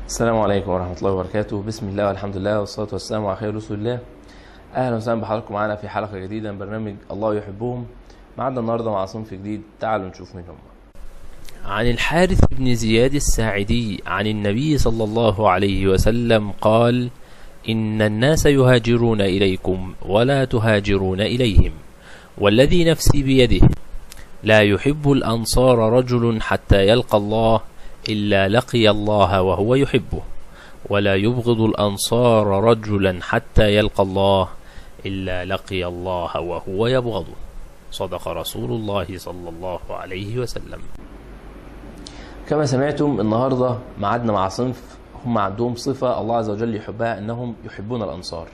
السلام عليكم ورحمة الله وبركاته. بسم الله والحمد لله والصلاة والسلام على خير رسول الله. أهلا وسهلا بحضراتكم معنا في حلقة جديدة من برنامج الله يحبهم. معنا النهاردة مع صنف جديد، تعالوا نشوف مين هم. عن الحارث بن زياد الساعدي عن النبي صلى الله عليه وسلم قال: إن الناس يهاجرون إليكم ولا تهاجرون إليهم، والذي نفسي بيده لا يحب الأنصار رجل حتى يلقى الله إلا لقي الله وهو يحبه، ولا يبغض الأنصار رجلا حتى يلقى الله إلا لقي الله وهو يبغضه. صدق رسول الله صلى الله عليه وسلم. كما سمعتم النهاردة معادنا مع صنف هم عندهم صفة الله عز وجل يحبها، أنهم يحبون الأنصار.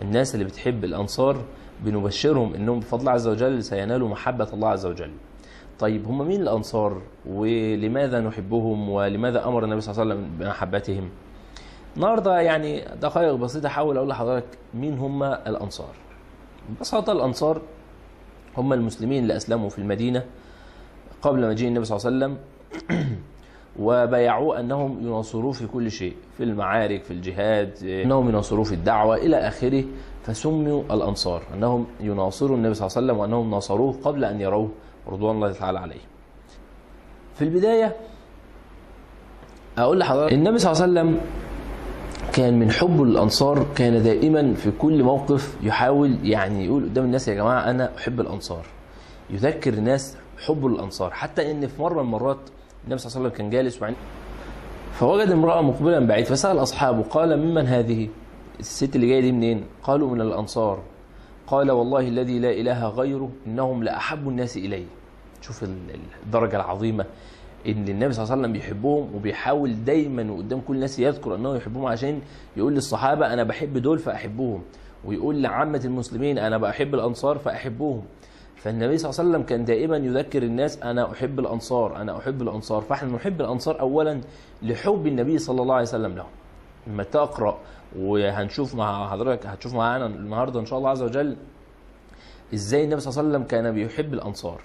الناس اللي بتحب الأنصار بنبشرهم أنهم بفضل الله عز وجل سينالوا محبة الله عز وجل. طيب هم مين الأنصار ولماذا نحبهم ولماذا أمر النبي صلى الله عليه وسلم بمحبتهم؟ النهاردة يعني دقائق بسيطة حاول أقول لحضرتك مين هم الأنصار. ببساطة الأنصار هم المسلمين اللي أسلموا في المدينة قبل مجيء النبي صلى الله عليه وسلم وبايعوا أنهم يناصروه في كل شيء، في المعارك، في الجهاد، أنهم يناصروه في الدعوة إلى آخره، فسموا الأنصار أنهم يناصروا النبي صلى الله عليه وسلم وأنهم ناصروه قبل أن يروه رضوان الله تعالى عليه. في البداية أقول لحضرتك النبي صلى الله عليه وسلم كان من حبه للأنصار كان دائما في كل موقف يحاول يعني يقول قدام الناس يا جماعة أنا أحب الأنصار، يذكر الناس حبه للأنصار. حتى إن في مرة من المرات النبي صلى الله عليه وسلم كان جالس فوجد امرأة مقبلا بعيد، فسأل أصحابه قال: ممن هذه؟ الست اللي جاية دي منين؟ قالوا: من الأنصار. قال: والله الذي لا إله غيره إنهم لأحب الناس إلي. شوف الدرجة العظيمة إن النبي صلى الله عليه وسلم بيحبهم، وبيحاول دايما وقدام كل الناس يذكر أنه يحبهم عشان يقول للصحابة أنا بحب دول فأحبهم، ويقول لعامة المسلمين أنا بحب الأنصار فأحبهم. فالنبي صلى الله عليه وسلم كان دائما يذكر الناس أنا أحب الأنصار، أنا أحب الأنصار. فإحنا نحب الأنصار أولا لحب النبي صلى الله عليه وسلم لهم. لما تقرأ وهنشوف مع حضرتك هتشوف معانا النهارده ان شاء الله عز وجل ازاي النبي صلى الله عليه وسلم كان بيحب الانصار.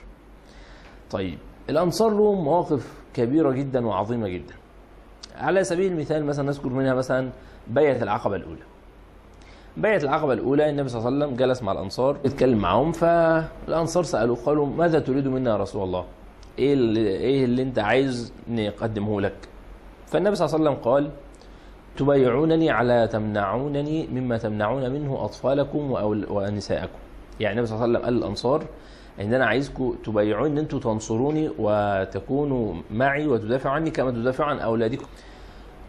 طيب الانصار لهم مواقف كبيره جدا وعظيمه جدا. على سبيل المثال مثلا نذكر منها مثلا بيعة العقبه الاولى. بيعة العقبه الاولى النبي صلى الله عليه وسلم جلس مع الانصار يتكلم معهم، فالانصار سالوه قالوا: ماذا تريد منا يا رسول الله؟ ايه اللي انت عايز نقدمه لك؟ فالنبي صلى الله عليه وسلم قال: تبايعونني على تمنعونني مما تمنعون منه أطفالكم ونساءكم. يعني النبي صلى الله عليه وسلم قال للأنصار إن أنا عايزكم تبايعوني إن أنتم تنصروني وتكونوا معي وتدافعوا عني كما تدافعوا عن أولادكم.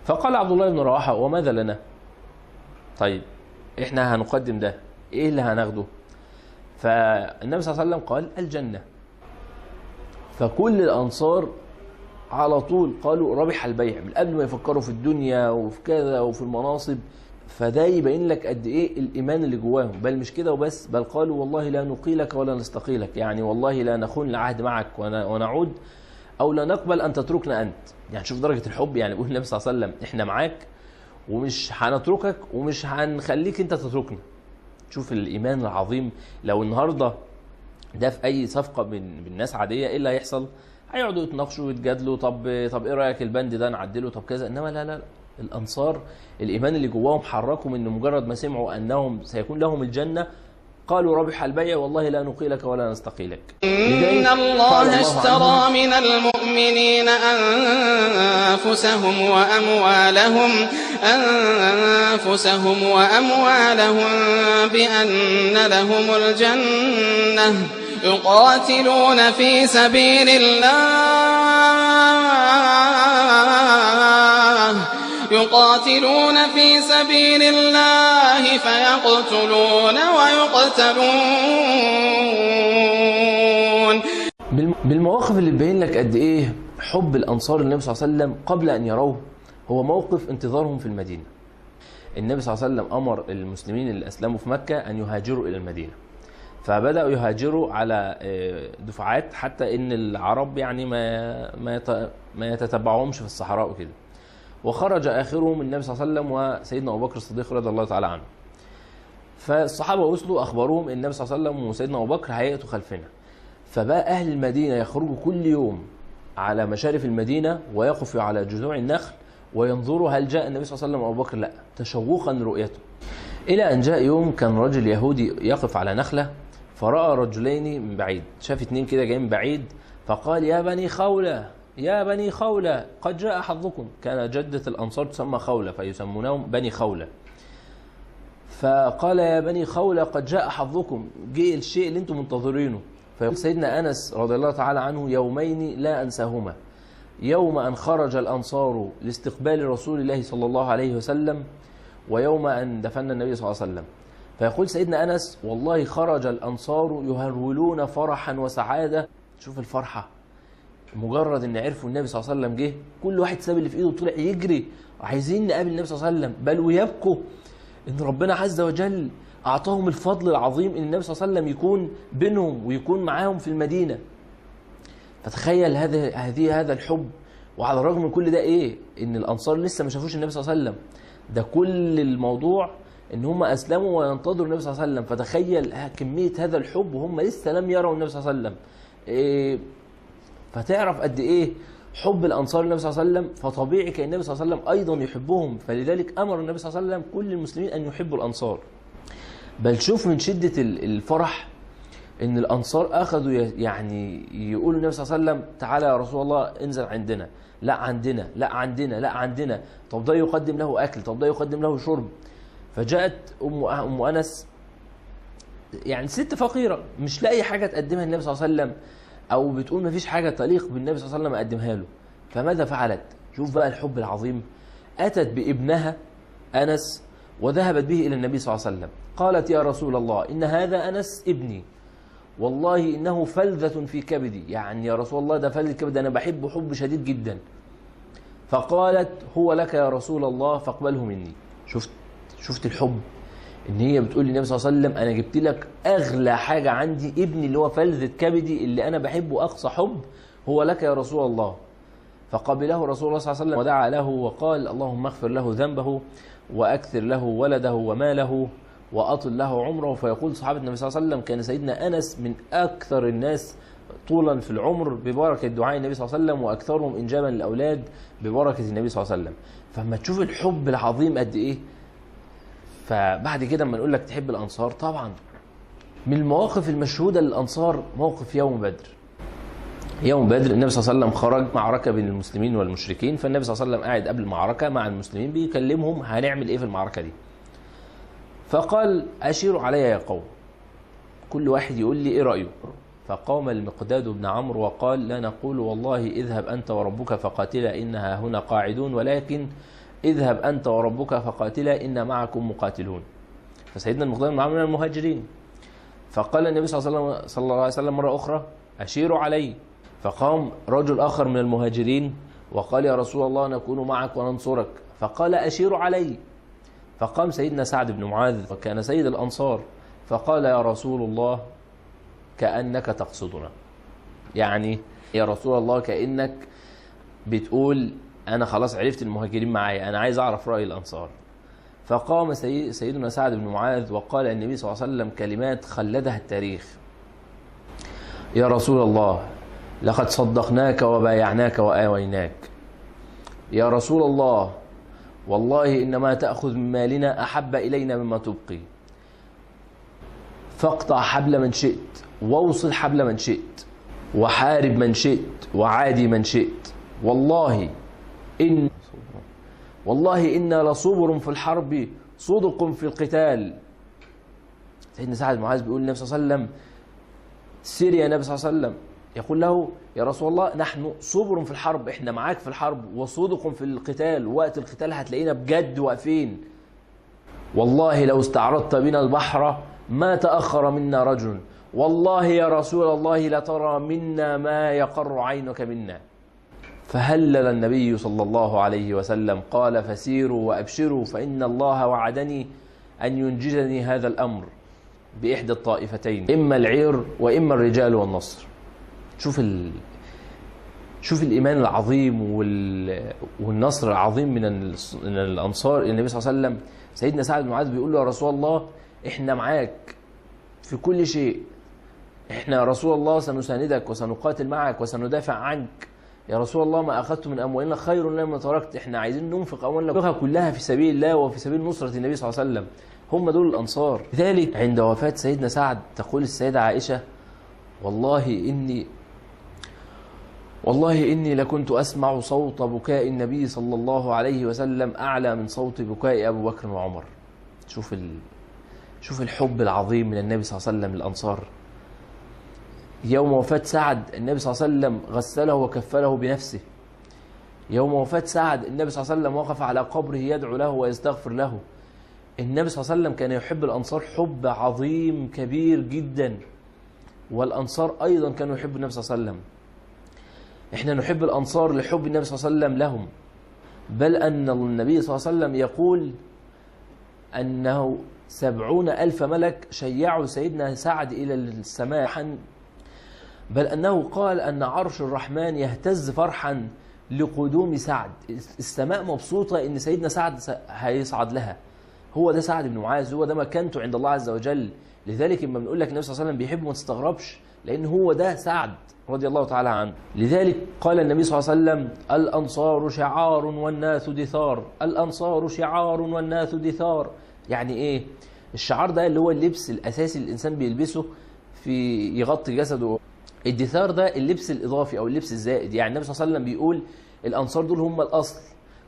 فقال عبد الله بن رواحة: وماذا لنا؟ طيب إحنا هنقدم ده، إيه اللي هناخده؟ فالنبي صلى الله عليه وسلم قال: الجنة. فكل الأنصار على طول قالوا ربح البيع، من قبل ما يفكروا في الدنيا وفي كذا وفي المناصب. فده يبين لك قد ايه الايمان اللي جواهم. بل مش كده وبس، بل قالوا: والله لا نقيلك ولا نستقيلك، يعني والله لا نخون العهد معك ونعود، او لا نقبل ان تتركنا انت. يعني شوف درجه الحب. يعني بيقول النبي صلى الله عليه وسلم احنا معاك ومش هنتركك ومش هنخليك انت تتركنا. شوف الايمان العظيم. لو النهارده ده في اي صفقه من ناس عاديه ايه اللي هيحصل؟ هيقعدوا يتناقشوا ويتجادلوا، طب ايه رايك البند ده نعدله، طب كذا. انما لا، الانصار الايمان اللي جواهم حركهم ان مجرد ما سمعوا انهم سيكون لهم الجنه قالوا ربح البيع والله لا نقيلك ولا نستقيلك. إن الله اشترى من المؤمنين أنفسهم وأموالهم بأن لهم الجنة يقاتلون في سبيل الله فيقتلون ويقتلون. بالمواقف اللي تبين لك قد ايه حب الانصار للنبي صلى الله عليه وسلم قبل ان يروه هو موقف انتظارهم في المدينه. النبي صلى الله عليه وسلم امر المسلمين اللي اسلموا في مكه ان يهاجروا الى المدينه، فبداوا يهاجروا على دفعات حتى ان العرب يعني ما يتتبعهمش في الصحراء وكده. وخرج اخرهم النبي صلى الله عليه وسلم وسيدنا ابو بكر الصديق رضي الله تعالى عنه. فالصحابه وصلوا اخبروهم ان النبي صلى الله عليه وسلم وسيدنا ابو بكر هيأتوا خلفنا. فبقى اهل المدينه يخرجوا كل يوم على مشارف المدينه ويقفوا على جذوع النخل وينظروا هل جاء النبي صلى الله عليه وسلم أبو بكر؟ لا، تشوقا لرؤيته. إلى أن جاء يوم كان رجل يهودي يقف على نخلة، فرأى رجلين من بعيد، شاف اتنين كده جايين من بعيد، فقال يا بني خولة يا بني خولة قد جاء حظكم. كان جدة الأنصار تسمى خولة فيسمونهم بني خولة. فقال يا بني خولة قد جاء حظكم، جاء الشيء اللي انتم منتظرينه. فيقول سيدنا أنس رضي الله تعالى عنه يومين لا أنساهما، يوم أن خرج الأنصار لاستقبال رسول الله صلى الله عليه وسلم، ويوم أن دفن النبي صلى الله عليه وسلم. فيقول سيدنا أنس والله خرج الأنصار يهرولون فرحا وسعادة. شوف الفرحة، مجرد ان عرفوا النبي صلى الله عليه وسلم جه، كل واحد ساب اللي في ايده وطلع يجري وعايزين نقابل النبي صلى الله عليه وسلم، بل ويبكوا ان ربنا عز وجل اعطاهم الفضل العظيم ان النبي صلى الله عليه وسلم يكون بينهم ويكون معاهم في المدينة. فتخيل هذا الحب. وعلى الرغم من كل ده ايه؟ ان الانصار لسه ما شافوش النبي صلى الله عليه وسلم، ده كل الموضوع ان هم اسلموا وينتظروا النبي صلى الله عليه وسلم. فتخيل كمية هذا الحب وهم لسه لم يروا النبي صلى الله عليه وسلم. فتعرف قد ايه حب الانصار للنبي صلى الله عليه وسلم. فطبيعي كان النبي صلى الله عليه وسلم ايضا يحبهم، فلذلك امر النبي صلى الله عليه وسلم كل المسلمين ان يحبوا الانصار. بل شوف من شدة الفرح ان الانصار اخذوا يعني يقولوا النبي صلى الله عليه وسلم تعالى يا رسول الله انزل عندنا، لا عندنا لا عندنا لا عندنا. طب ده يقدم له اكل، طب ده يقدم له شرب. فجاءت ام انس يعني ست فقيرة مش لاقي حاجة تقدمها النبي صلى الله عليه وسلم، او بتقول ما فيش حاجة تليق بالنبي صلى الله عليه وسلم اقدمها له. فماذا فعلت؟ شوف بقى الحب العظيم. اتت بابنها انس وذهبت به الى النبي صلى الله عليه وسلم، قالت يا رسول الله ان هذا انس ابني، والله انه فلذة في كبدي، يعني يا رسول الله ده فلذة كبدي، انا بحبه حب شديد جدا. فقالت هو لك يا رسول الله فاقبله مني. شفت الحب، ان هي بتقول للنبي صلى الله عليه وسلم انا جبت لك اغلى حاجه عندي، ابني اللي هو فلذة كبدي اللي انا بحبه اقصى حب، هو لك يا رسول الله. فقبله رسول الله صلى الله عليه وسلم ودعا له وقال اللهم اغفر له ذنبه واكثر له ولده وماله واطل له عمره. فيقول صحابه النبي صلى الله عليه وسلم كان سيدنا انس من اكثر الناس طولا في العمر ببركه دعاء النبي صلى الله عليه وسلم، واكثرهم انجابا للاولاد ببركه النبي صلى الله عليه وسلم. فلما تشوف الحب العظيم قد ايه. فبعد كده لما نقول لك تحب الانصار، طبعا من المواقف المشهوده للانصار موقف يوم بدر. يوم بدر النبي صلى الله عليه وسلم خرج معركه بين المسلمين والمشركين، فالنبي صلى الله عليه وسلم قاعد قبل المعركه مع المسلمين بيكلمهم هنعمل ايه في المعركه دي. فقال اشيروا علي يا قوم، كل واحد يقول لي ايه رايه. فقام المقداد بن عمرو وقال لا نقول والله اذهب انت وربك فقاتلا انها هنا قاعدون، ولكن اذهب أنت وربك فقاتلا إن معكم مقاتلون. فسيدنا المقداد بن عمرو من المهاجرين. فقال النبي صلى الله عليه وسلم مرة أخرى أشيروا علي. فقام رجل آخر من المهاجرين وقال يا رسول الله نكون معك وننصرك. فقال أشيروا علي. فقام سيدنا سعد بن معاذ وكان سيد الأنصار فقال يا رسول الله كأنك تقصدنا، يعني يا رسول الله كأنك بتقول أنا خلاص عرفت المهاجرين معايا، أنا عايز أعرف رأي الأنصار. فقام سيدنا سعد بن معاذ وقال النبي صلى الله عليه وسلم كلمات خلدها التاريخ: يا رسول الله لقد صدقناك وبايعناك وآويناك. يا رسول الله والله إنما تأخذ من مالنا أحب إلينا مما تبقي. فاقطع حبل من شئت واوصل حبل من شئت وحارب من شئت وعادي من شئت. والله إنا لصبر في الحرب صدق في القتال. سيدنا سعد بن معاذ بيقول النبي صلى الله عليه وسلم سير يا نبي صلى الله عليه وسلم، يقول له يا رسول الله نحن صبر في الحرب، احنا معاك في الحرب، وصدق في القتال، وقت القتال هتلاقينا بجد واقفين. والله لو استعرضت بنا البحر ما تأخر منا رجل، والله يا رسول الله لترى منا ما يقر عينك منا. فهلل النبي صلى الله عليه وسلم قال فسيروا وأبشروا فإن الله وعدني أن ينجزني هذا الأمر بإحدى الطائفتين، إما العير وإما الرجال والنصر. شوف الإيمان العظيم والنصر العظيم من الأنصار. النبي صلى الله عليه وسلم سيدنا سعد بن معاذ بيقول له يا رسول الله إحنا معاك في كل شيء، إحنا يا رسول الله سنساندك وسنقاتل معك وسندافع عنك يا رسول الله ما أخذت من أموالنا خير لنا ما تركت، إحنا عايزين ننفق أموالنا كلها في سبيل الله وفي سبيل نصرة النبي صلى الله عليه وسلم. هم دول الأنصار. لذلك عند وفاة سيدنا سعد تقول السيدة عائشة: والله إني لكنت أسمع صوت بكاء النبي صلى الله عليه وسلم أعلى من صوت بكاء أبو بكر وعمر. شوف الحب العظيم من النبي صلى الله عليه وسلم للأنصار. يوم وفاة سعد النبي صلى الله عليه وسلم غسله وكفله بنفسه. يوم وفاة سعد النبي صلى الله عليه وسلم وقف على قبره يدعو له ويستغفر له. النبي صلى الله عليه وسلم كان يحب الأنصار حب عظيم كبير جدا، والأنصار أيضا كانوا يحبوا النبي صلى الله عليه وسلم. احنا نحب الأنصار لحب النبي صلى الله عليه وسلم لهم، بل أن النبي صلى الله عليه وسلم يقول أنه 70,000 ملك شيعوا سيدنا سعد إلى السماء، بل أنه قال أن عرش الرحمن يهتز فرحا لقدوم سعد. السماء مبسوطة إن سيدنا سعد هيصعد لها. هو ده سعد بن معاذ، هو ده مكانته عند الله عز وجل. لذلك لما بنقول لك النبي صلى الله عليه وسلم بيحبه ما تستغربش، لأن هو ده سعد رضي الله تعالى عنه. لذلك قال النبي صلى الله عليه وسلم: الأنصار شعار والناس دثار. الأنصار شعار والناس دثار. يعني إيه؟ الشعار ده اللي هو اللبس الأساسي اللي الإنسان بيلبسه في يغطي جسده. الدثار ده اللبس الإضافي أو اللبس الزائد. يعني النبي صلى الله عليه وسلم بيقول الأنصار دول هم الأصل،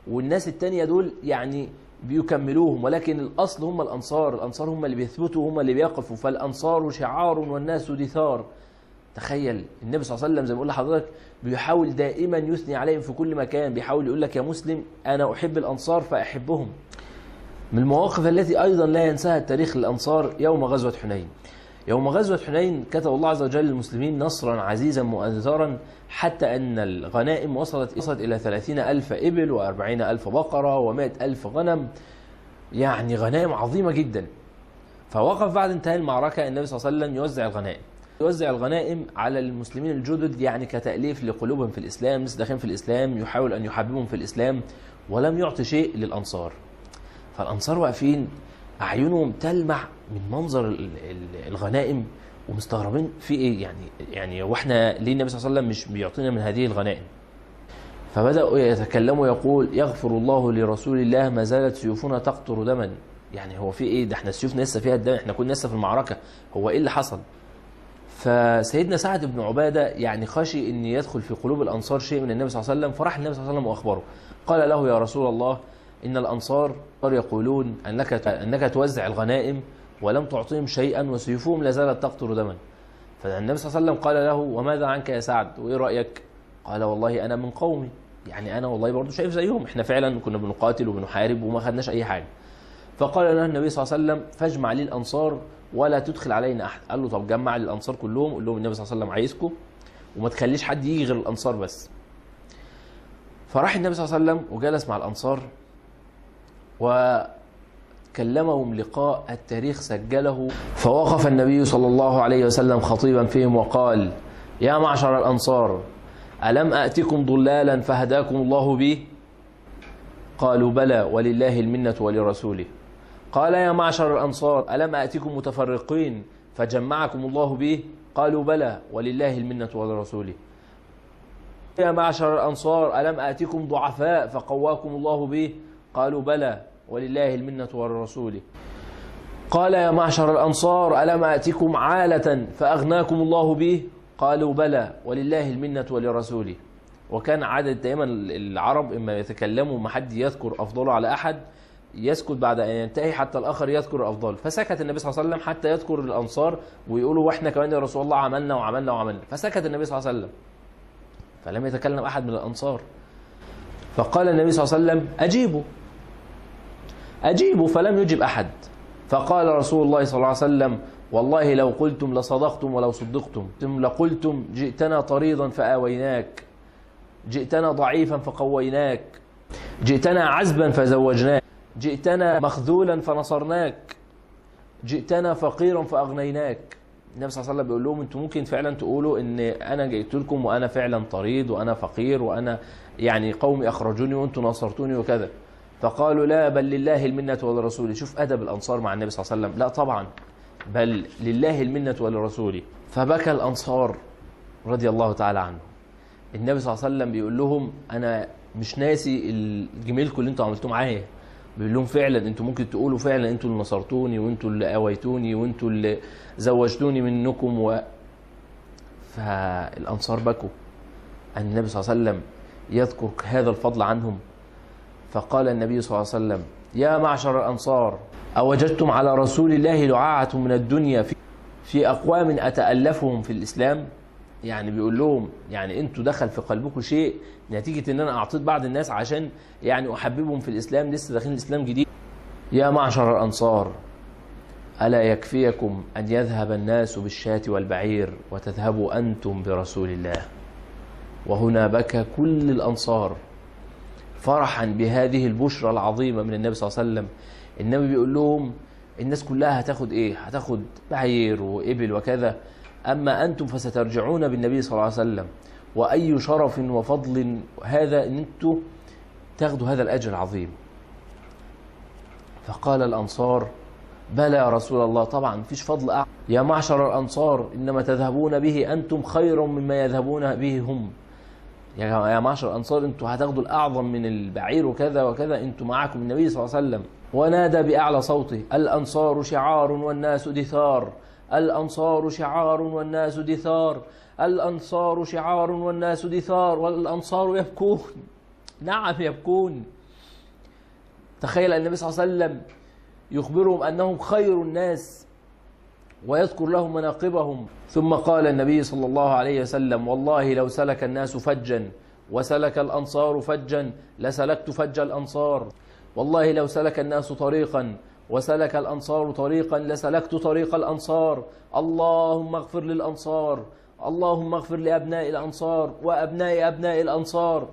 والناس التانية دول يعني بيكملوهم، ولكن الأصل هم الأنصار. الأنصار هم اللي بيثبتوا، هم اللي بيقفوا. فالأنصار شعار والناس دثار. تخيل النبي صلى الله عليه وسلم زي ما بقول لحضرتك بيحاول دائما يثني عليهم في كل مكان، بيحاول يقول لك يا مسلم أنا أحب الأنصار فأحبهم. من المواقف التي أيضا لا ينساها التاريخ للأنصار يوم غزوة حنين. يوم غزوة حنين كتب الله عز وجل للمسلمين نصرا عزيزا مؤثرا، حتى أن الغنائم وصلت إلى 30,000 إبل و40,000 بقرة و100,000 غنم، يعني غنائم عظيمة جدا. فوقف بعد انتهاء المعركة النبي صلى الله عليه وسلم يوزع الغنائم على المسلمين الجدد، يعني كتأليف لقلوبهم في الإسلام، لسه داخلين في الإسلام، يحاول أن يحببهم في الإسلام، ولم يعطي شيء للأنصار. فالأنصار واقفين أعينهم تلمع من منظر الغنائم ومستغربين في إيه، يعني وإحنا ليه النبي صلى الله عليه وسلم مش بيعطينا من هذه الغنائم؟ فبدأوا يتكلموا يقول: يغفر الله لرسول الله ما زالت سيوفنا تقطر دما. يعني هو في إيه ده؟ إحنا السيوف لسه فيها الدم، إحنا كنا لسه في المعركة، هو إيه اللي حصل؟ فسيدنا سعد بن عبادة يعني خشي أن يدخل في قلوب الأنصار شيء من النبي صلى الله عليه وسلم، فراح النبي صلى الله عليه وسلم وأخبره. قال له: يا رسول الله إن الأنصار يقولون أنك توزع الغنائم ولم تعطيهم شيئا وسيوفهم لا زالت تقطر دما. فالنبي صلى الله عليه وسلم قال له: وماذا عنك يا سعد؟ وإيه رأيك؟ قال: والله أنا من قومي، يعني أنا والله برضو شايف زيهم، إحنا فعلا كنا بنقاتل وبنحارب وما خدناش أي حاجة. فقال له النبي صلى الله عليه وسلم: فاجمع لي الأنصار ولا تدخل علينا أحد. قال له: طب جمع لي الأنصار كلهم، قول لهم النبي صلى الله عليه وسلم عايزكم وما تخليش حد يجي غير الأنصار بس. فراح النبي صلى الله عليه وسلم وجلس مع الأنصار وكلمهم لقاء التاريخ سجله. فوقف النبي صلى الله عليه وسلم خطيبا فيهم وقال: يا معشر الأنصار، ألم أأتكم ضلالا فهداكم الله بي؟ قالوا: بلى ولله المنة ولرسوله. قال: يا معشر الأنصار، ألم أأتكم متفرقين فجمعكم الله به؟ قالوا: بلى ولله المنة ولرسوله. يا معشر الأنصار، ألم آتكم ضعفاء فقواكم الله به؟ قالوا: بلى ولله المنة ولرسوله. قال: يا معشر الأنصار، ألم آتكم عالة فأغناكم الله به؟ قالوا: بلى ولله المنة ولرسوله. وكان عادة دائما العرب إما يتكلموا ما حد يذكر أفضله على أحد يسكت بعد أن ينتهي حتى الآخر يذكر أفضل. فسكت النبي صلى الله عليه وسلم حتى يذكر الأنصار ويقولوا: وإحنا كمان يا رسول الله عملنا وعملنا وعملنا. فسكت النبي صلى الله عليه وسلم فلم يتكلم أحد من الأنصار. فقال النبي صلى الله عليه وسلم: أجيبوا، فلم يجب أحد. فقال رسول الله صلى الله عليه وسلم: والله لو قلتم لصدقتم ولو صدقتم، لقلتم جئتنا طريضا فآويناك، جئتنا ضعيفا فقويناك، جئتنا عزبا فزوجناك، جئتنا مخذولا فنصرناك، جئتنا فقيرا فأغنيناك. النبي صلى الله عليه وسلم بيقول لهم: انتم ممكن فعلا تقولوا ان انا جئت لكم وانا فعلا طريد وانا فقير وانا يعني قومي اخرجوني وانتم نصرتوني وكذا. فقالوا: لا، بل لله المنة ولرسوله. شوف ادب الانصار مع النبي صلى الله عليه وسلم. لا طبعا، بل لله المنة ولرسوله. فبكى الانصار رضي الله تعالى عنهم. النبي صلى الله عليه وسلم بيقول لهم أنا مش ناسي الجميلكم اللي انتوا عملتوه معايا. بيقول لهم فعلا انتوا ممكن تقولوا فعلا انتوا اللي نصرتوني وانتوا اللي اويتوني وانتوا اللي زوجتوني منكم فالأنصار بكوا أن النبي صلى الله عليه وسلم يذكر هذا الفضل عنهم. فقال النبي صلى الله عليه وسلم يا معشر الأنصار أوجدتم على رسول الله لعاعة من الدنيا في أقوام أتألفهم في الإسلام؟ يعني بيقول لهم يعني انتوا دخل في قلبكم شيء نتيجة ان انا اعطيت بعض الناس عشان يعني احببهم في الإسلام، لسه داخلين الإسلام جديد. يا معشر الأنصار ألا يكفيكم أن يذهب الناس بالشاة والبعير وتذهبوا أنتم برسول الله؟ وهنا بكى كل الأنصار فرحا بهذه البشرى العظيمة من النبي صلى الله عليه وسلم. النبي بيقول لهم الناس كلها هتاخد ايه؟ هتاخد بعير وإبل وكذا، أما أنتم فسترجعون بالنبي صلى الله عليه وسلم، وأي شرف وفضل هذا أن أنتم تاخدوا هذا الأجر العظيم. فقال الأنصار بلى يا رسول الله، طبعا مفيش فضل أعظم. يا معشر الأنصار إنما تذهبون به أنتم خير مما يذهبون به هم. يا معشر الأنصار انتوا هتاخدوا الأعظم من البعير وكذا وكذا، انتوا معاكم النبي صلى الله عليه وسلم. ونادى بأعلى صوته الأنصار شعار والناس دثار، الأنصار شعار والناس دثار، الأنصار شعار والناس دثار. والأنصار يبكون، نعم يبكون. تخيل النبي صلى الله عليه وسلم يخبرهم أنهم خير الناس ويذكر لهم مناقبهم. ثم قال النبي صلى الله عليه وسلم والله لو سلك الناس فجا وسلك الأنصار فجا لسلكت فج الأنصار، والله لو سلك الناس طريقا وسلك الأنصار طريقا لسلكت طريق الأنصار. اللهم اغفر للأنصار، اللهم اغفر لأبناء الأنصار وأبناء أبناء الأنصار.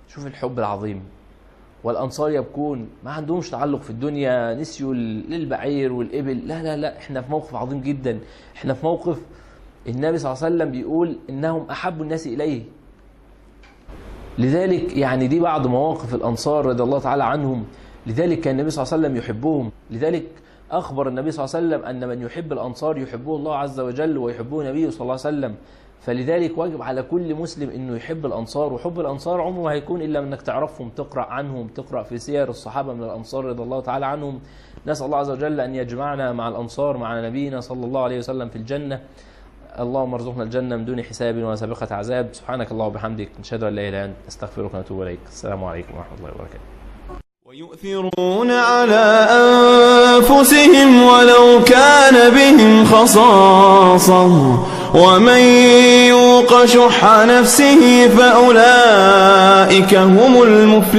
شوف الحب العظيم. والأنصار يبكون، ما عندهمش تعلق في الدنيا، نسيوا للبعير والإبل. لا لا لا، احنا في موقف عظيم جدا. احنا في موقف النبي صلى الله عليه وسلم بيقول إنهم أحب الناس إليه. لذلك يعني دي بعض مواقف الأنصار رضي الله تعالى عنهم. لذلك كان النبي صلى الله عليه وسلم يحبهم. لذلك أخبر النبي صلى الله عليه وسلم أن من يحب الأنصار يحبه الله عز وجل ويحبه نبيه صلى الله عليه وسلم. فلذلك واجب على كل مسلم أنه يحب الأنصار. وحب الأنصار عمره ما هيكون إلا أنك تعرفهم، تقرأ عنهم، تقرأ في سير الصحابة من الأنصار رضي الله تعالى عنهم. نسأل الله عز وجل أن يجمعنا مع الأنصار مع نبينا صلى الله عليه وسلم في الجنة. اللهم ارزقنا الجنة من دون حساب ولا سابقة عذاب. سبحانك اللهم وبحمدك، نشهد أن لا إله إلا أنت، نستغفرك ونتوب إليك. السلام عليكم ورحمة الله وبركاته. ويؤثرون على أنفسهم ولو كان بهم خصاصة ومن يوق شح نفسه فأولئك هم المفلحون.